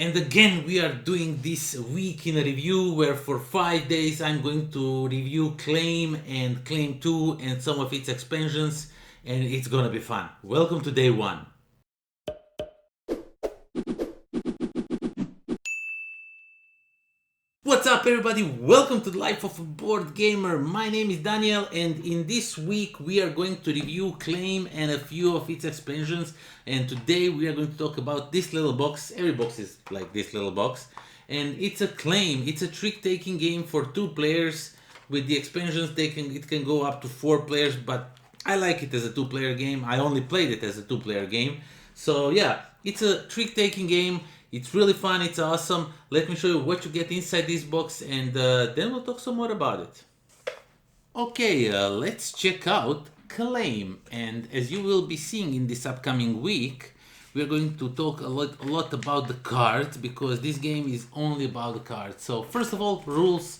And again, we are doing this week in a review where for 5 days I'm going to review Claim and Claim 2 and some of its expansions, and it's gonna be fun. Welcome to day one. What's up, everybody? Welcome to the Life of a Board Gamer. My name is Daniel, and in this week we are going to review Claim and a few of its expansions. And today we are going to talk about this little box. Every box is like this little box, and it's a Claim. It's a trick-taking game for 2 players. With the expansions, it can go up to 4 players, but I like it as a 2-player game. I only played it as a 2-player game, so yeah, it's a trick-taking game. It's really fun, it's awesome. Let me show you what you get inside this box, and then we'll talk some more about it. Okay, let's check out Claim. And as you will be seeing in this upcoming week, we're going to talk a lot about the cards, because this game is only about the cards. So first of all, rules,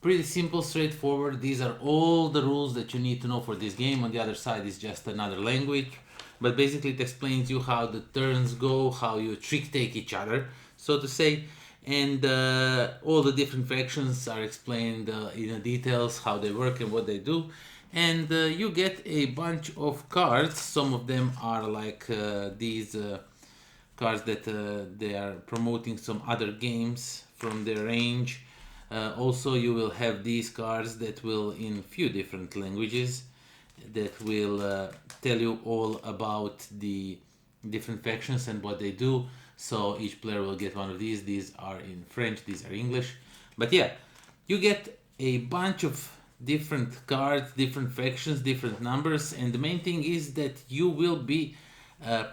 pretty simple, straightforward. These are all the rules that you need to know for this game. On the other side is just another language, but basically it explains you how the turns go, how you trick take each other, so to say. And all the different factions are explained in details, how they work and what they do. And you get a bunch of cards. Some of them are like these cards that they are promoting some other games from their range. Also, you will have these cards that will in few different languages that will tell you all about the different factions and what they do. So each player will get one of these. These are in French, these are English. But yeah, you get a bunch of different cards, different factions, different numbers, and the main thing is that you will be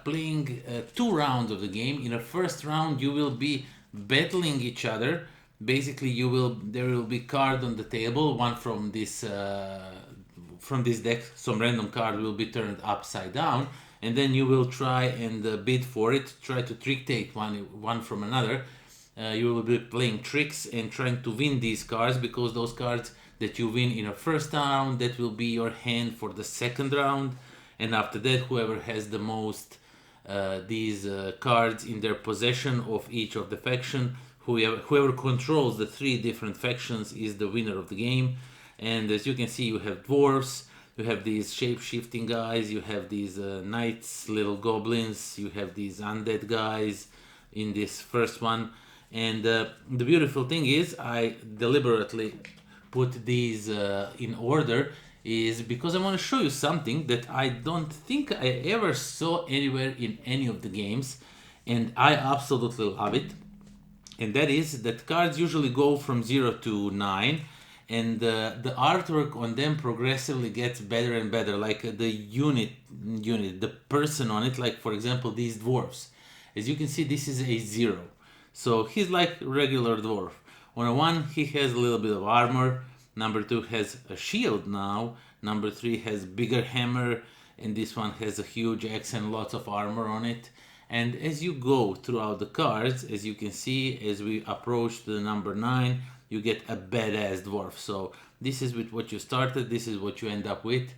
playing 2 rounds of the game. In a first round, you will be battling each other. Basically, there will be card on the table, one from this deck. Some random card will be turned upside down, and then you will try and bid for it, try to trick take one from another. You will be playing tricks and trying to win these cards, because those cards that you win in a first round, that will be your hand for the second round. And after that, whoever has the most these cards in their possession of each of the faction, whoever controls the 3 different factions, is the winner of the game. And as you can see, you have dwarves, you have these shape-shifting guys, you have these knights, little goblins, you have these undead guys in this first one. And the beautiful thing is, I deliberately put these in order, is because I want to show you something that I don't think I ever saw anywhere in any of the games, and I absolutely love it. And that is that cards usually go from 0 to 9, and the artwork on them progressively gets better and better, like the the person on it. Like for example, these dwarfs, as you can see, this is a 0, so he's like regular dwarf. On a 1, he has a little bit of armor. Number 2 has a shield now. Number 3 has bigger hammer, and this one has a huge axe and lots of armor on it. And as you go throughout the cards, as you can see, as we approach the number 9, you get a badass dwarf. So this is with what you started, this is what you end up with.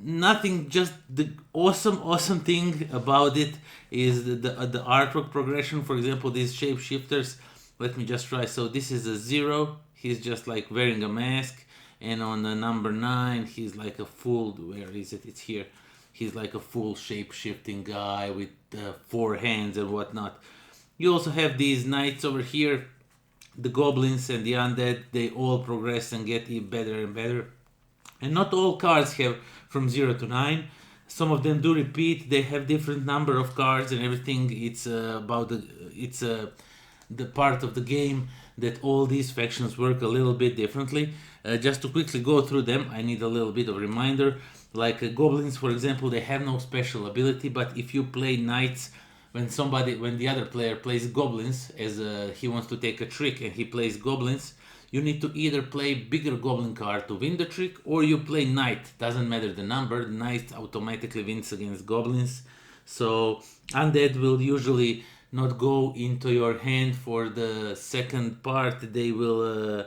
Nothing, just the awesome thing about it is the artwork progression. For example, these shapeshifters, let me just try. So this is a 0, he's just like wearing a mask. And on the number 9, he's like a full, where is it? It's here. He's like a full shape-shifting guy with 4 hands and whatnot. You also have these knights over here, the goblins and the undead. They all progress and get better and better. And not all cards have from 0 to 9. Some of them do repeat. They have different number of cards and everything. It's about the part of the game that all these factions work a little bit differently. Just to quickly go through them, I need a little bit of reminder. Like goblins, for example, they have no special ability, but if you play knights, when the other player plays goblins, as he wants to take a trick and he plays goblins, you need to either play bigger goblin card to win the trick, or you play knight. Doesn't matter the number, knight automatically wins against goblins. So undead will usually not go into your hand for the second part. They will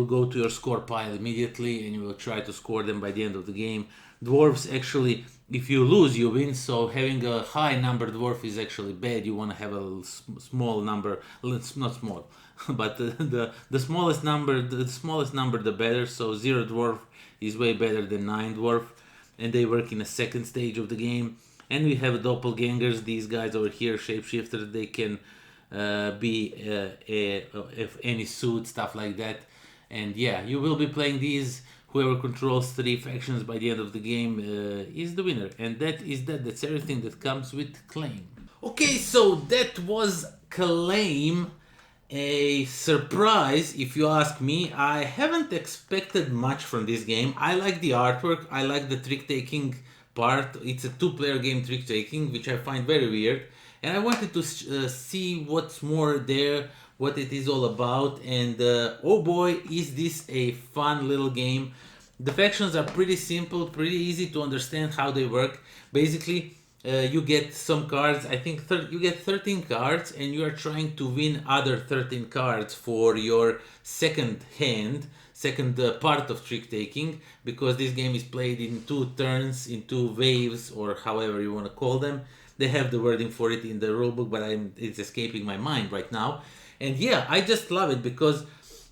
go to your score pile immediately, and you will try to score them by the end of the game. Dwarves actually if you lose, you win. So having a high number dwarf is actually bad. You want to have a small number, not small, but the smallest number, the better. So 0 dwarf is way better than 9 dwarf, and they work in a second stage of the game. And we have doppelgangers. These guys over here, shapeshifters. They can be if any suit, stuff like that. And yeah, you will be playing these. Whoever controls 3 factions by the end of the game is the winner. And that's everything that comes with Claim. Okay, so that was Claim. A surprise, if you ask me. I haven't expected much from this game. I like the artwork, I like the trick-taking part. It's a 2-player game, trick-taking, which I find very weird. And I wanted to see what's more there, what it is all about, and oh boy, is this a fun little game. The factions are pretty simple, pretty easy to understand how they work. Basically, you get some cards. I think you get 13 cards, and you are trying to win other 13 cards for your second hand, second part of trick taking, because this game is played in 2 turns, in 2 waves, or however you want to call them. They have the wording for it in the rulebook, but it's escaping my mind right now. And yeah, I just love it because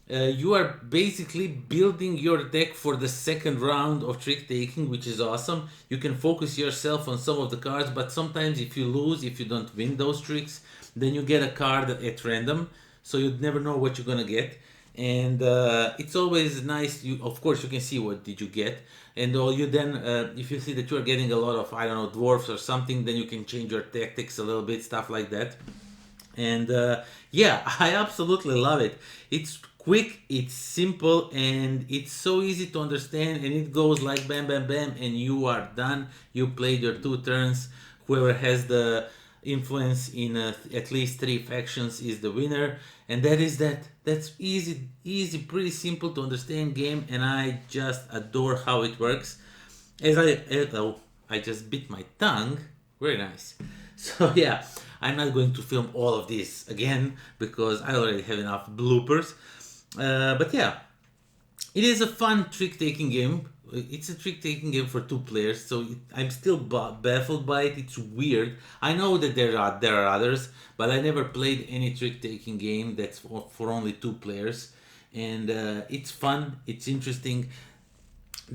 you are basically building your deck for the second round of trick taking, which is awesome. You can focus yourself on some of the cards, but sometimes if you lose, if you don't win those tricks, then you get a card at random, so you never know what you're gonna get. And it's always nice. Of course, you can see what did you get, and all you then, if you see that you are getting a lot of, I don't know, dwarfs or something, then you can change your tactics a little bit, stuff like that. And yeah, I absolutely love it. It's quick, it's simple, and it's so easy to understand, and it goes like bam bam bam and you are done. You played your 2 turns. Whoever has the influence in at least 3 factions is the winner, and that's easy, pretty simple to understand game, and I just adore how it works. I just bit my tongue. Very nice. So yeah, I'm not going to film all of this again because I already have enough bloopers. But yeah, it is a fun trick-taking game. It's a trick-taking game for 2 players, so I'm still baffled by it. It's weird. I know that there are others, but I never played any trick-taking game that's for only 2 players. And it's fun, it's interesting.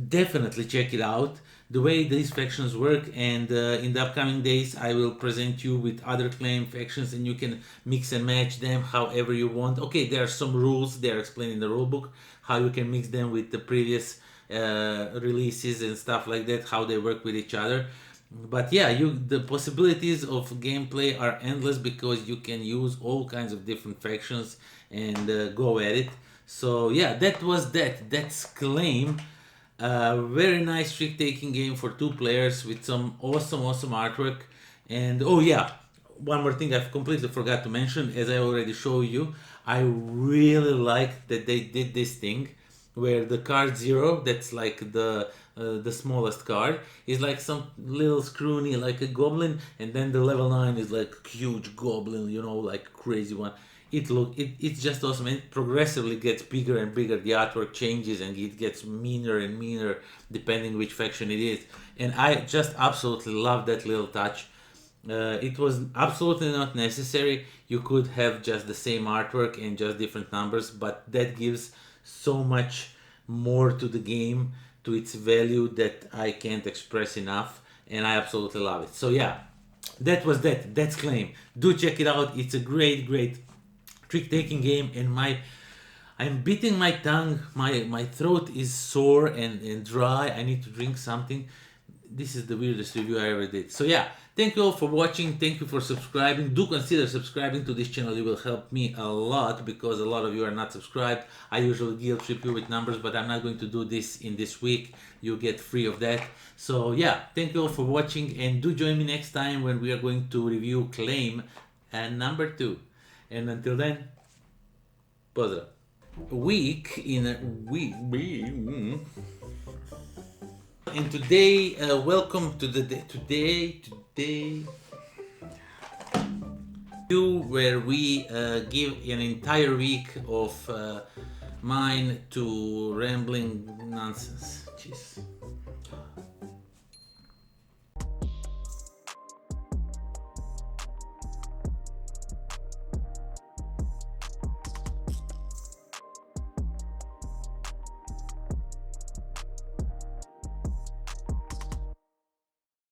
Definitely check it out, the way these factions work. And in the upcoming days I will present you with other Claim factions, and you can mix and match them however you want. Okay, there are some rules, they are explained in the rulebook, how you can mix them with the previous releases and stuff like that, how they work with each other. But yeah, the possibilities of gameplay are endless because you can use all kinds of different factions and go at it. So yeah, that's Claim. Very nice trick-taking game for 2 players with some awesome artwork. And oh yeah, one more thing I completely forgot to mention, as I already showed you, I really like that they did this thing where the card 0, that's like the smallest card, is like some little scrawny, like a goblin, and then the level 9 is like huge goblin, like crazy one. It's just awesome, and it progressively gets bigger and bigger. The artwork changes and it gets meaner and meaner depending which faction it is, and I just absolutely love that little touch. It was absolutely not necessary. You could have just the same artwork and just different numbers, but that gives so much more to the game, to its value, that I can't express enough, and I absolutely love it. So yeah, that's Claim. Do check it out. It's a great trick-taking game, and I'm beating my tongue. My throat is sore and dry. I need to drink something. This is the weirdest review I ever did. So yeah, thank you all for watching. Thank you for subscribing. Do consider subscribing to this channel. It will help me a lot because a lot of you are not subscribed. I usually guilt trip you with numbers, but I'm not going to do this in this week. You get free of that. So yeah, thank you all for watching, and do join me next time when we are going to review Claim number 2. And until then, pozdrav. And today, welcome to the today, where we give an entire week of mine to rambling nonsense. Jeez.